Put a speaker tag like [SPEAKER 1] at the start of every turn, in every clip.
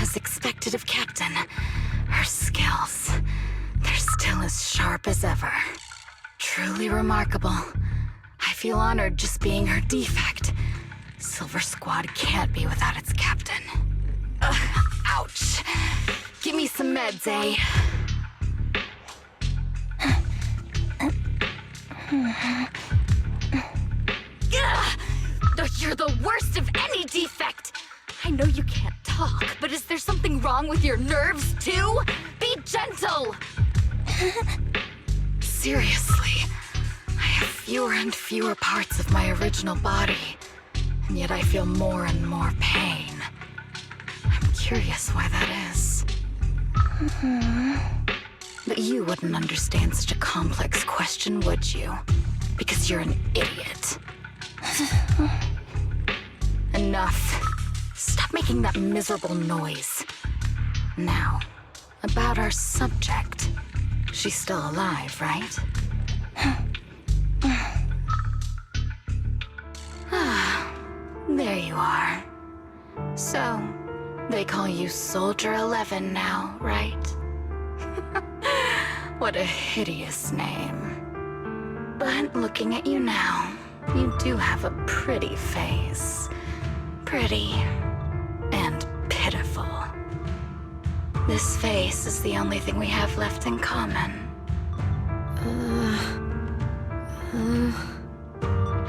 [SPEAKER 1] as expected of Captain. Her skills, they're still as sharp as ever. Truly remarkable. I feel honored just being her defect. Silver Squad can't be without its captain. Ouch. Give me some meds, eh? You're the worst of any defect! I know you can't talk, but is there something wrong with your nerves, too? Be gentle! Seriously, I have fewer and fewer parts of my original body, and yet I feel more and more pain. I'm curious why that is. But you wouldn't understand such a complex question, would you? Because you're an idiot. Enough. Stop making that miserable noise. Now, about our subject. She's still alive, right? There you are. So, they call you Soldier 11 now, right? What a hideous name. But looking at you now, you do have a pretty face. Pretty and pitiful. This face is the only thing we have left in common.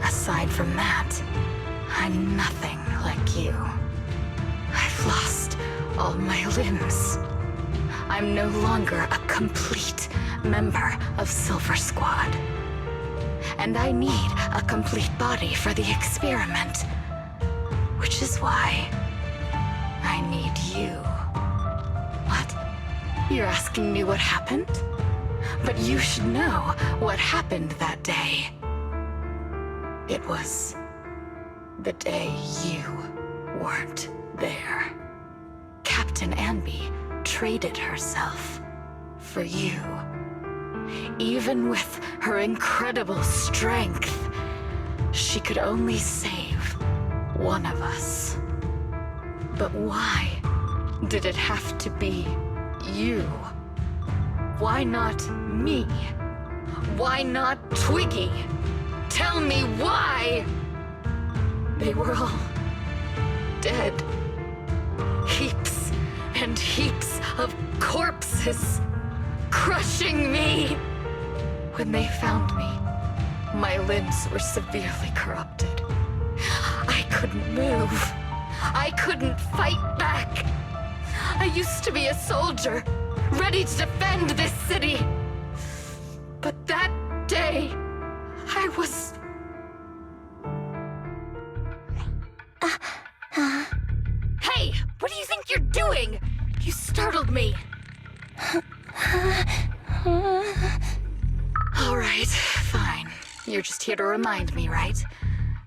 [SPEAKER 1] Aside from that, I'm nothing like you. I've lost all my limbs. I'm no longer a complete member of Silver Squad. And I need a complete body for the experiment. Which is why I need you. What? You're asking me what happened? But you should know what happened that day. It was the day you weren't there. Captain Anby traded herself for you. Even with her incredible strength, she could only save one of us. But why did it have to be you? Why not me? Why not Twiggy? Tell me why! They were all dead. Heaps and heaps of corpses crushing me. When they found me, my limbs were severely corrupted. I couldn't move. I couldn't fight back. I used to be a soldier, ready to defend this city. But that day, I was... Hey, what do you think you're doing? You startled me. All right, fine. You're just here to remind me, right?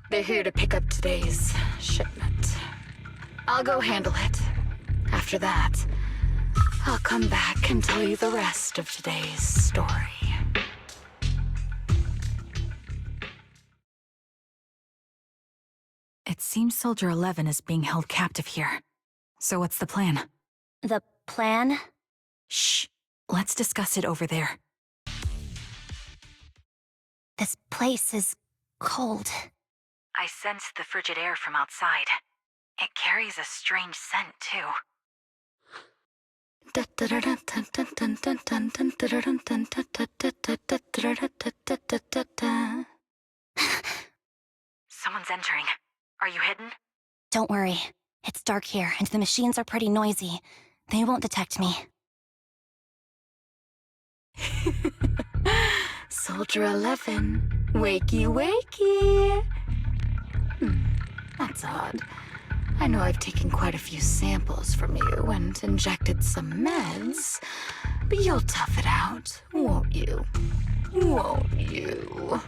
[SPEAKER 1] They're here to pick up today's shipment. I'll go handle it. After that, I'll come back and tell you the rest of today's story.
[SPEAKER 2] It seems Soldier 11 is being held captive here. So what's the plan?
[SPEAKER 3] The plan?
[SPEAKER 2] Shh. Let's discuss it over there.
[SPEAKER 3] This place is cold.
[SPEAKER 2] I sense the frigid air from outside. It carries a strange scent, too. Someone's entering. Are you hidden?
[SPEAKER 3] Don't worry. It's dark here, and the machines are pretty noisy. They won't detect me.
[SPEAKER 1] Soldier 11, wakey wakey. That's odd. I know I've taken quite a few samples from you and injected some meds, but you'll tough it out, won't you? Won't you?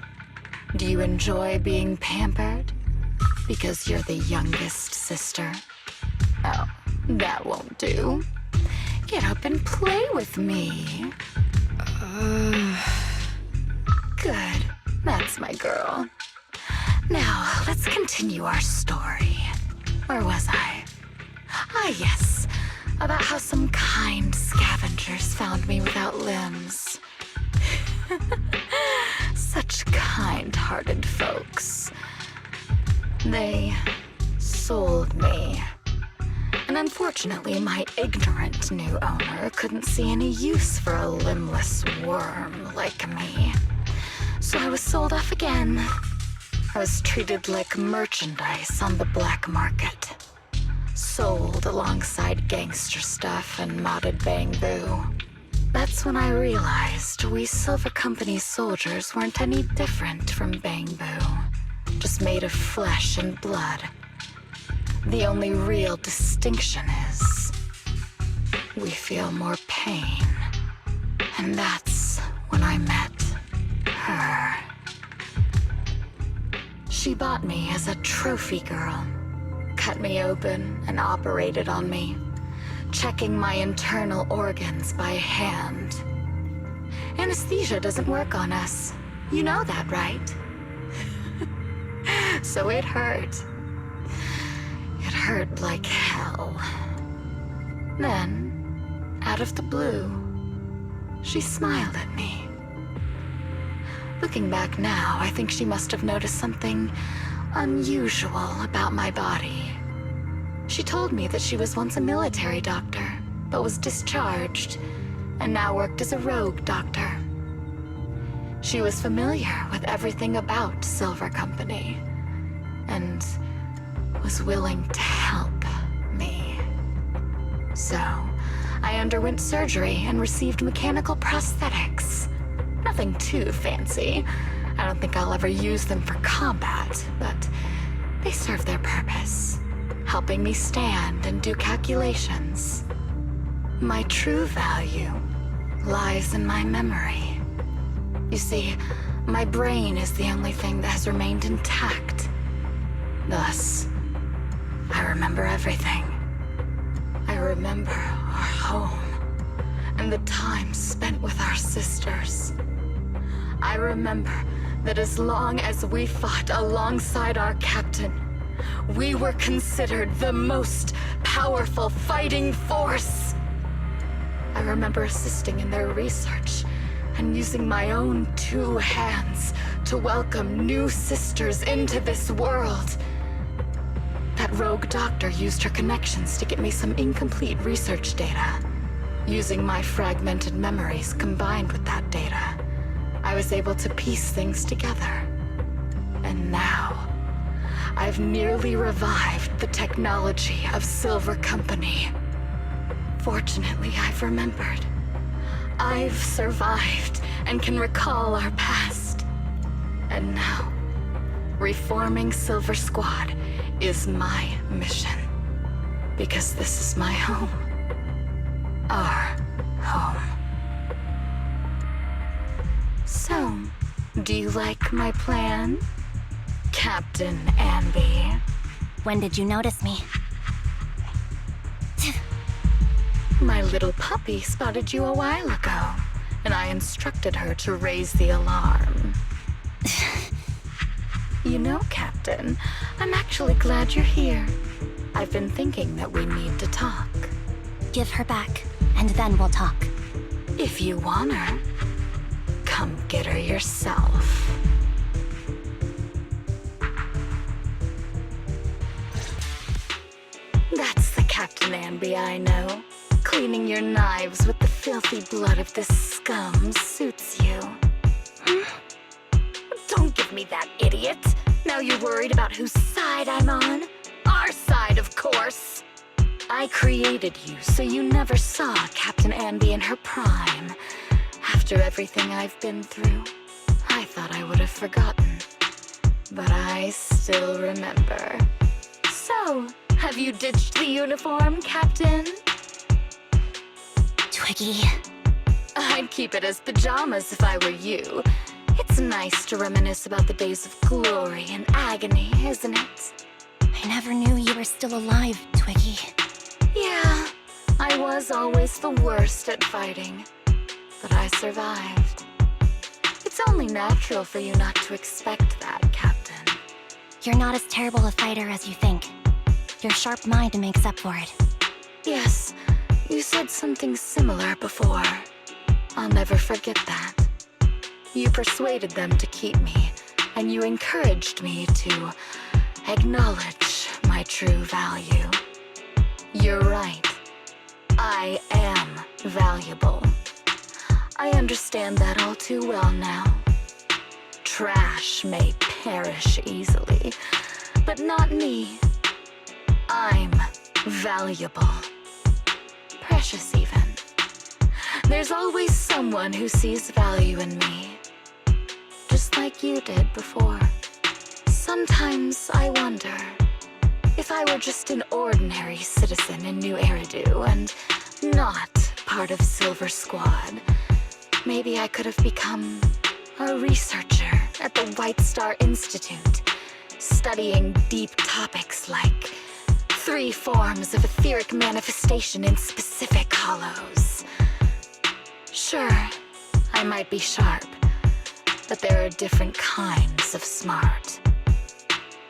[SPEAKER 1] Do you enjoy being pampered? Because you're the youngest sister? Oh, that won't do. Get up and play with me. Good. That's my girl. Now, let's continue our story. Where was I? Ah, yes. about how some kind scavengers found me without limbs. Such kind-hearted folks. They sold me. And unfortunately, my ignorant new owner couldn't see any use for a limbless worm like me. So I was sold off again. I was treated like merchandise on the black market. Sold alongside gangster stuff and modded bamboo. That's when I realized we Silver Company soldiers weren't any different from bamboo. Just made of flesh and blood. The only real distinction is we feel more pain. And that's when I met her. She bought me as a trophy girl. Cut me open and operated on me, checking my internal organs by hand. Anesthesia doesn't work on us. You know that, right? So it hurt. It hurt like hell. Then, out of the blue, she smiled at me. Looking back now, I think she must have noticed something unusual about my body. She told me that she was once a military doctor, but was discharged, and now worked as a rogue doctor. She was familiar with everything about Silver Company, and was willing to help me. So, I underwent surgery and received mechanical prosthetics. Nothing too fancy. I don't think I'll ever use them for combat, but they serve their purpose, helping me stand and do calculations. My true value lies in my memory. You see, my brain is the only thing that has remained intact. Thus, I remember everything. I remember our home and the time spent with our sisters. I remember that as long as we fought alongside our captain, we were considered the most powerful fighting force. I remember assisting in their research and using my own 2 hands to welcome new sisters into this world. That rogue doctor used her connections to get me some incomplete research data. Using my fragmented memories combined with that data, I was able to piece things together. And now, I've nearly revived the technology of Silver Company. Fortunately, I've remembered. I've survived and can recall our past. And now, reforming Silver Squad is my mission. Because this is my home. Our home. So, do you like my plan, Captain Anby?
[SPEAKER 3] When did you notice me?
[SPEAKER 1] My little puppy spotted you a while ago, and I instructed her to raise the alarm. You know, Captain, I'm actually glad you're here. I've been thinking that we need to talk.
[SPEAKER 3] Give her back, and then we'll talk.
[SPEAKER 1] If you want her, come get her yourself. That's the Captain Anby I know. Cleaning your knives with the filthy blood of this scum suits you. Don't give me that, idiot. Now you're worried about whose side I'm on? Our side, of course. I created you so you never saw Captain Anby in her prime. After everything I've been through, I thought I would have forgotten. But I still remember. So, have you ditched the uniform, Captain?
[SPEAKER 3] Twiggy.
[SPEAKER 1] I'd keep it as pajamas if I were you. It's nice to reminisce about the days of glory and agony, isn't it?
[SPEAKER 3] I never knew you were still alive, Twiggy.
[SPEAKER 1] Yeah, I was always the worst at fighting. But I survived. It's only natural for you not to expect that, Captain.
[SPEAKER 3] You're not as terrible a fighter as you think. Your sharp mind makes up for it.
[SPEAKER 1] Yes, You said something similar before. I'll never forget that. You persuaded them to keep me, and you encouraged me to acknowledge my true value. You're right. I am valuable. I understand that all too well now. Trash may perish easily, but not me. I'm valuable. Precious even. There's always someone who sees value in me, just like you did before. Sometimes I wonder if I were just an ordinary citizen in New Eridu and not part of Silver Squad, maybe I could have become a researcher at the White Star Institute, studying deep topics like 3 forms of etheric manifestation in specific hollows. Sure, I might be sharp, but there are different kinds of smart.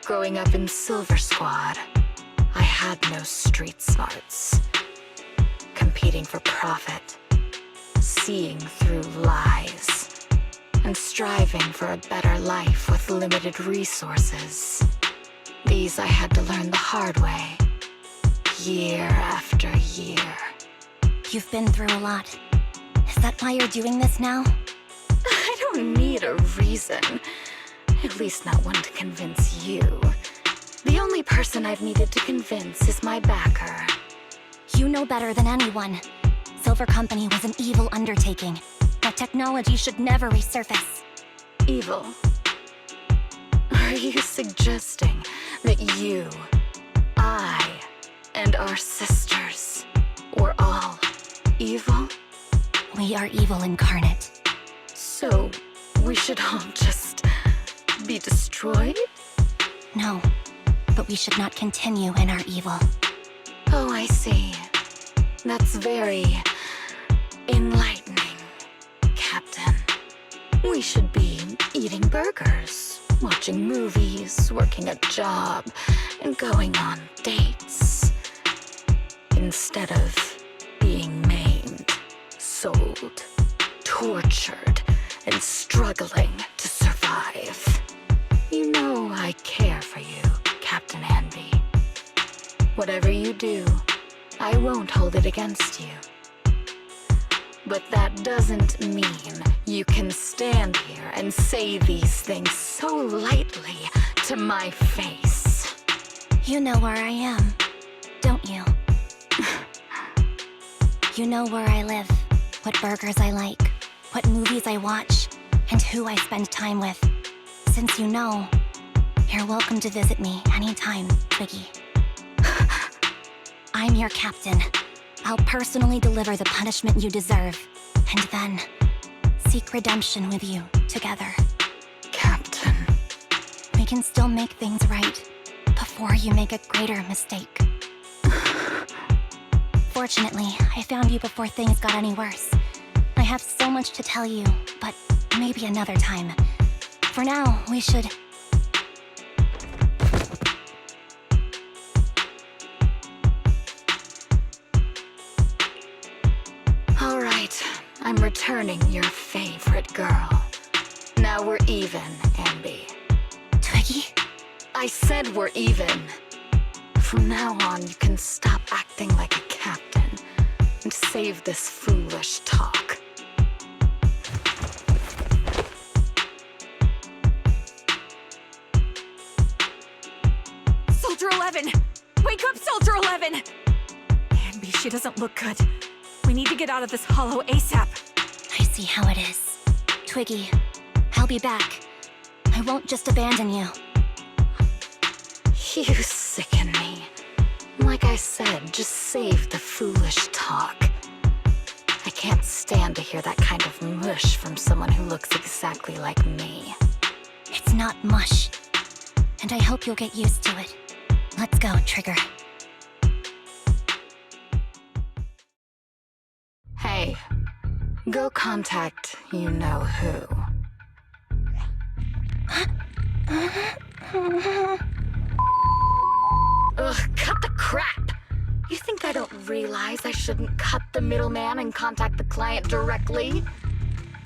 [SPEAKER 1] Growing up in Silver Squad, I had no street smarts. Competing for profit, seeing through lies, and striving for a better life with limited resources. These I had to learn the hard way, year after year.
[SPEAKER 3] You've been through a lot. Is that why you're doing this now?
[SPEAKER 1] I don't need a reason. At least not one to convince you. The only person I've needed to convince is my backer.
[SPEAKER 3] You know better than anyone. Silver Company was an evil undertaking. That technology should never resurface.
[SPEAKER 1] Evil? Are you suggesting that you, I, and our sisters were all evil?
[SPEAKER 3] We are evil incarnate.
[SPEAKER 1] So, we should all just be destroyed?
[SPEAKER 3] No, but we should not continue in our evil.
[SPEAKER 1] Oh, I see. That's very enlightening, Captain. We should be eating burgers, watching movies, working a job, and going on dates. Instead of being maimed, sold, tortured, and struggling to survive. You know I care for you, Captain Anby. Whatever you do, I won't hold it against you. But that doesn't mean you can stand here and say these things so lightly to my face.
[SPEAKER 3] You know where I am, don't you? You know where I live, what burgers I like, what movies I watch, and who I spend time with. Since you know, you're welcome to visit me anytime, Twiggy. I'm your captain. I'll personally deliver the punishment you deserve, and then seek redemption with you together.
[SPEAKER 1] Captain.
[SPEAKER 3] We can still make things right before you make a greater mistake. Fortunately, I found you before things got any worse. I have so much to tell you, but maybe another time. For now, we should...
[SPEAKER 1] All right, I'm returning your favorite girl. Now we're even, Anby.
[SPEAKER 3] Twiggy?
[SPEAKER 1] I said we're even. From now on, you can stop acting like a captain and save this foolish talk.
[SPEAKER 4] Soldier 11! Wake up, Soldier 11! Anby, she doesn't look good. We need to get out of this hollow ASAP.
[SPEAKER 3] I see how it is. Twiggy, I'll be back. I won't just abandon you.
[SPEAKER 1] You sicken me. Like I said, just save the foolish talk. I can't stand to hear that kind of mush from someone who looks exactly like me.
[SPEAKER 3] It's not mush. And I hope you'll get used to it. Let's go, Trigger.
[SPEAKER 1] Hey, go contact you-know-who. Ugh, cut the crap! You think I don't realize I shouldn't cut the middleman and contact the client directly?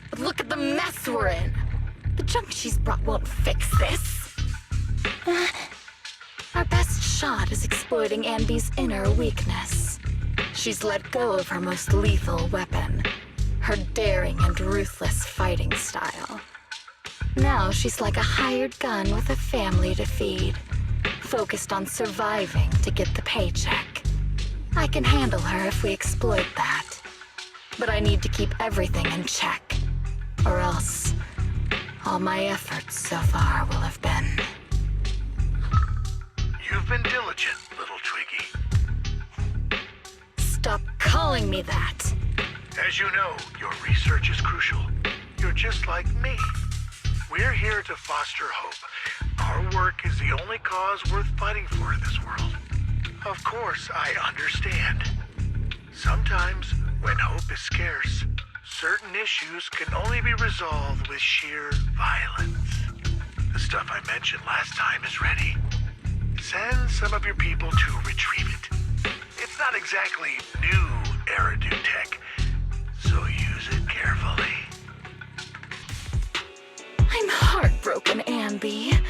[SPEAKER 1] But look at the mess we're in. The junk she's brought won't fix this. Our best shot is exploiting Anby's inner weakness. She's let go of her most lethal weapon, her daring and ruthless fighting style. Now she's like a hired gun with a family to feed, focused on surviving to get the paycheck. I can handle her if we exploit that. But I need to keep everything in check, or else all my efforts so far will have been...
[SPEAKER 5] You've been diligent, little Twiggy.
[SPEAKER 1] Stop calling me that.
[SPEAKER 5] As you know, your research is crucial. You're just like me. We're here to foster hope. Our work is the only cause worth fighting for in this world. Of course, I understand. Sometimes, when hope is scarce, certain issues can only be resolved with sheer violence. The stuff I mentioned last time is ready. Send some of your people to retrieve it. It's not exactly new Eridu tech, so use it carefully.
[SPEAKER 1] I'm heartbroken, Anby.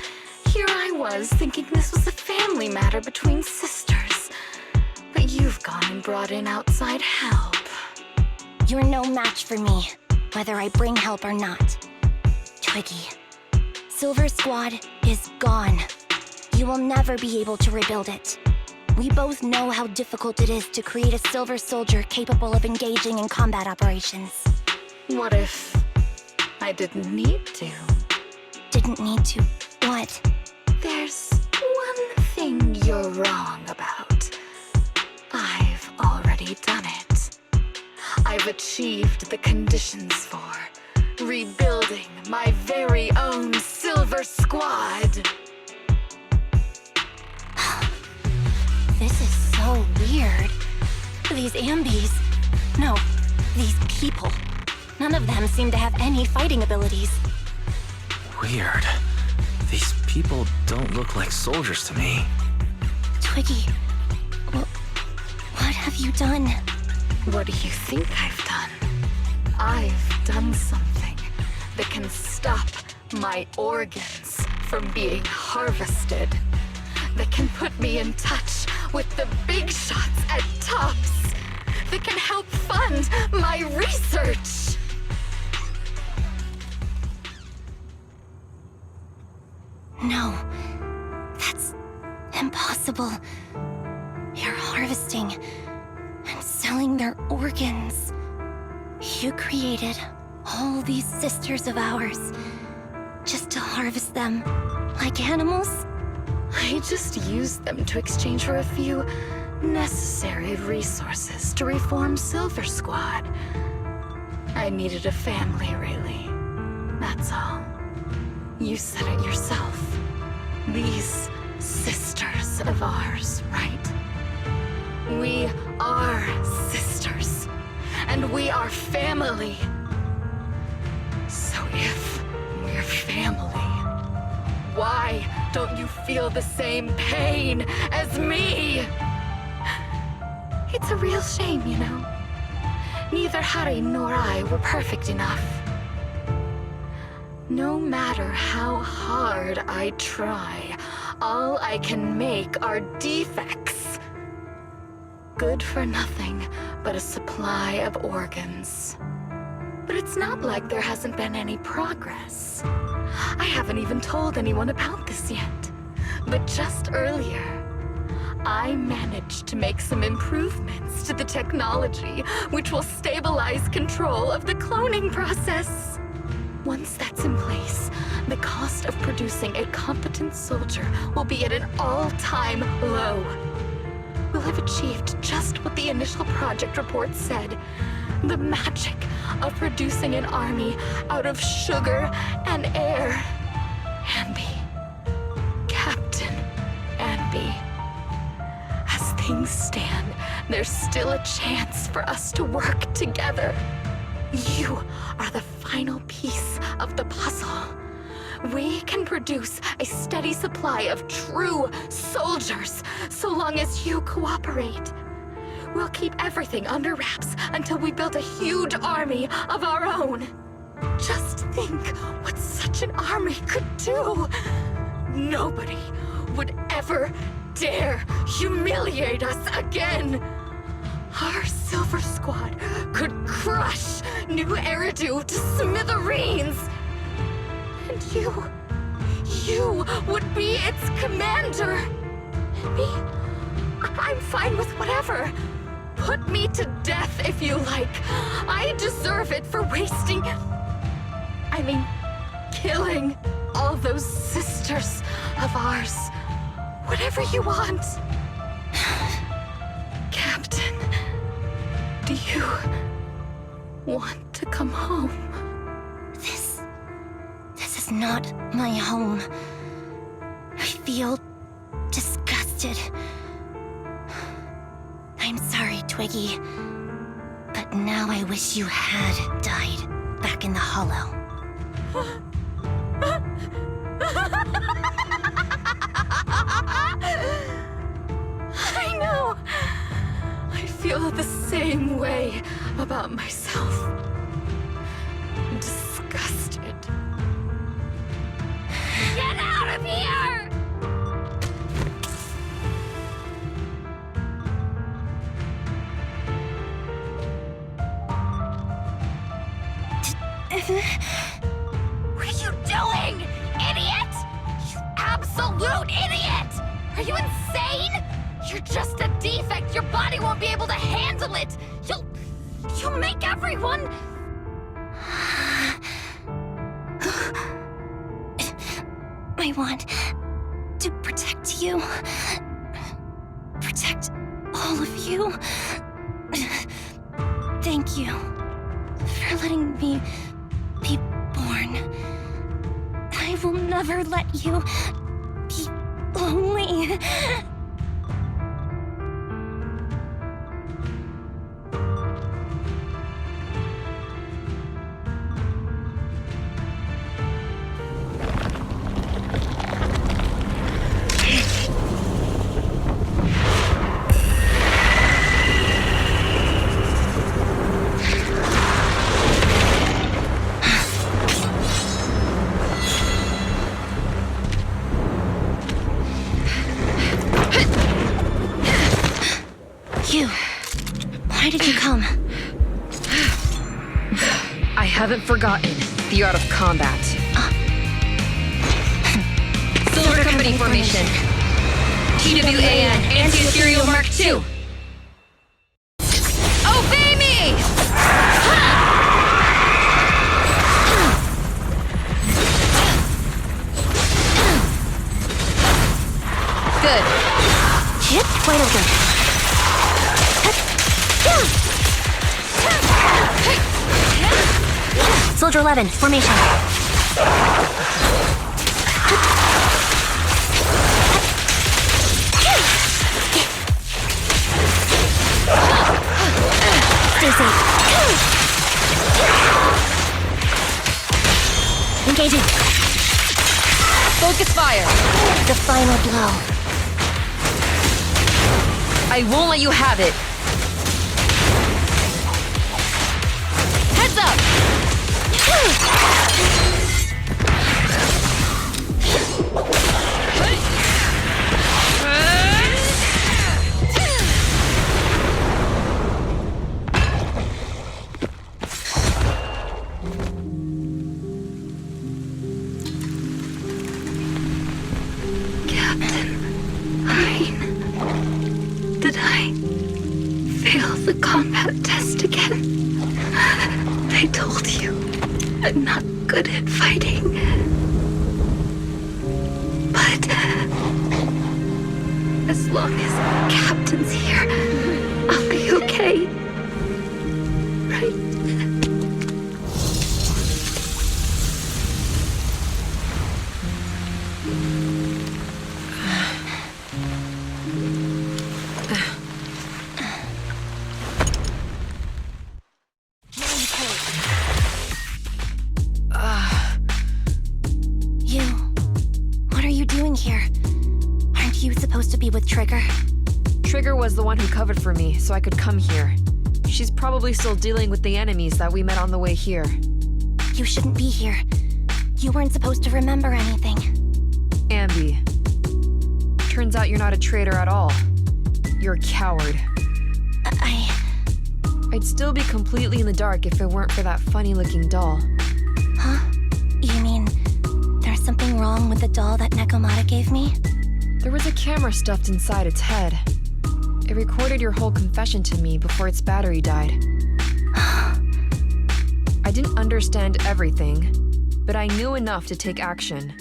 [SPEAKER 1] Here I was thinking this was a family matter between sisters. But you've gone and brought in outside help.
[SPEAKER 3] You're no match for me, whether I bring help or not. Twiggy, Silver Squad is gone. You will never be able to rebuild it. We both know how difficult it is to create a Silver Soldier capable of engaging in combat operations.
[SPEAKER 1] What if I didn't need to?
[SPEAKER 3] Didn't need to. What?
[SPEAKER 1] There's one thing you're wrong about. I've already done it. I've achieved the conditions for rebuilding my very own Silver Squad.
[SPEAKER 3] This is so weird. These Anbys... No, these people. None of them seem to have any fighting abilities.
[SPEAKER 6] Weird. These people don't look like soldiers to me.
[SPEAKER 3] Twiggy, what have you done?
[SPEAKER 1] What do you think I've done? I've done something that can stop my organs from being harvested. That can put me in touch with the big shots at Tops. That can help fund my research.
[SPEAKER 3] No, that's impossible. You're harvesting and selling their organs. You created all these sisters of ours just to harvest them like animals?
[SPEAKER 1] I just used them to exchange for a few necessary resources to reform Silver Squad. I needed a family, really. That's all. You said it yourself. These sisters of ours, right? We are sisters, and we are family. So if we're family, why don't you feel the same pain as me? It's a real shame, you know. Neither Harry nor I were perfect enough. No matter how hard I try, all I can make are defects. Good for nothing but a supply of organs. But it's not like there hasn't been any progress. I haven't even told anyone about this yet. But just earlier, I managed to make some improvements to the technology which will stabilize control of the cloning process. Once that's in place, the cost of producing a competent soldier will be at an all-time low. We'll have achieved just what the initial project report said. The magic of producing an army out of sugar and air. Anby. Captain Anby. As things stand, there's still a chance for us to work together. You are the final piece of the puzzle. We can produce a steady supply of true soldiers so long as you cooperate. We'll keep everything under wraps until we build a huge army of our own. Just think what such an army could do. Nobody would ever dare humiliate us again. Our Silver Squad could crush New Eridu to smithereens. And you would be its commander. And me, I'm fine with whatever. Put me to death if you like. I deserve it for killing all those sisters of ours. Whatever you want. Captain, do you want to come home?
[SPEAKER 3] This is not my home. I feel disgusted. I'm sorry, Twiggy. But now I wish you had died back in the Hollow.
[SPEAKER 1] I know. I feel the same way about myself. Disgusted. Get out of here! What are you doing, idiot? You absolute idiot! Are you insane? You're just a defect. Your body won't be able to handle it. You'll make everyone...
[SPEAKER 3] I want to protect you. Protect all of you. Thank you for letting me be born. I will never let you be lonely. Why did you come?
[SPEAKER 7] I haven't forgotten the art of combat. Silver Company formation. TWAN Anti-Ethereal Mark II. Obey me! Good.
[SPEAKER 3] Hit, wide open. Soldier 11, formation. Stay safe. Engaging.
[SPEAKER 7] Focus fire.
[SPEAKER 3] The final blow.
[SPEAKER 7] I won't let you have it. Heads up!
[SPEAKER 1] Captain, did I fail the combat test again? I told you, I'm not good at fighting. But as long as Captain's here, I'll be okay. Right?
[SPEAKER 3] What are you doing here? Aren't you supposed to be with Trigger?
[SPEAKER 7] Trigger was the one who covered for me, so I could come here. She's probably still dealing with the enemies that we met on the way here.
[SPEAKER 3] You shouldn't be here. You weren't supposed to remember anything.
[SPEAKER 7] Anby. Turns out you're not a traitor at all. You're a coward. I'd still be completely in the dark if it weren't for that funny-looking doll.
[SPEAKER 3] Huh? You mean there's something wrong with the doll that Nekomata gave me?
[SPEAKER 7] There was a camera stuffed inside its head. It recorded your whole confession to me before its battery died. I didn't understand everything, but I knew enough to take action.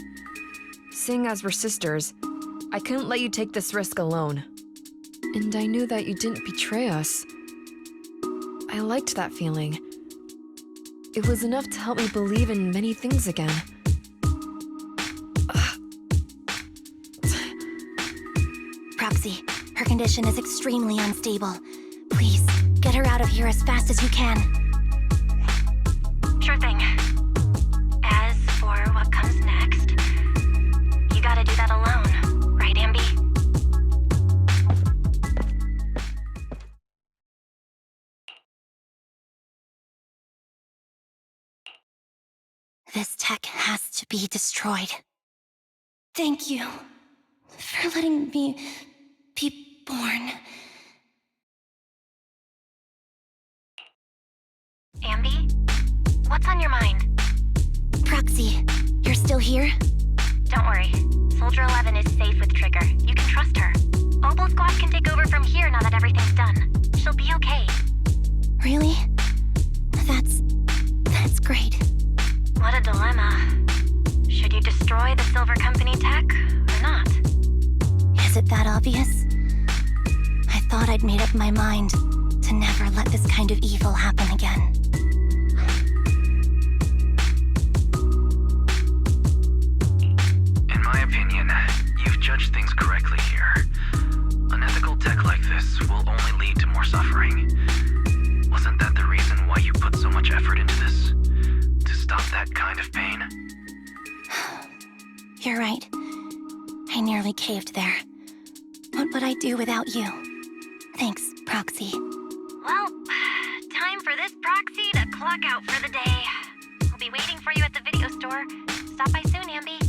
[SPEAKER 7] Seeing as we're sisters, I couldn't let you take this risk alone. And I knew that you didn't betray us. I liked that feeling. It was enough to help me believe in many things again.
[SPEAKER 3] Proxy, her condition is extremely unstable. Please, get her out of here as fast as you can.
[SPEAKER 2] Sure thing. As for what comes next, you gotta do that alone, right, Anby?
[SPEAKER 3] This tech has to be destroyed. Thank you for letting me be born.
[SPEAKER 2] Anby? What's on your mind?
[SPEAKER 3] Proxy, you're still here?
[SPEAKER 2] Don't worry. Soldier 11 is safe with Trigger. You can trust her. Obel Squad can take over from here now that everything's done. She'll be okay.
[SPEAKER 3] Really? That's great.
[SPEAKER 2] What a dilemma. Should you destroy the Silver Company tech, or not?
[SPEAKER 3] Is it that obvious? I thought I'd made up my mind to never let this kind of evil happen again.
[SPEAKER 6] In my opinion, you've judged things correctly here. Unethical tech like this will only lead to more suffering. Wasn't that the reason why you put so much effort into this? To stop that kind of pain?
[SPEAKER 3] You're right. I nearly caved there. What would I do without you? Thanks, Proxy.
[SPEAKER 2] Well, time for this proxy to clock out for the day. I'll be waiting for you at the video store. Stop by soon, Anby.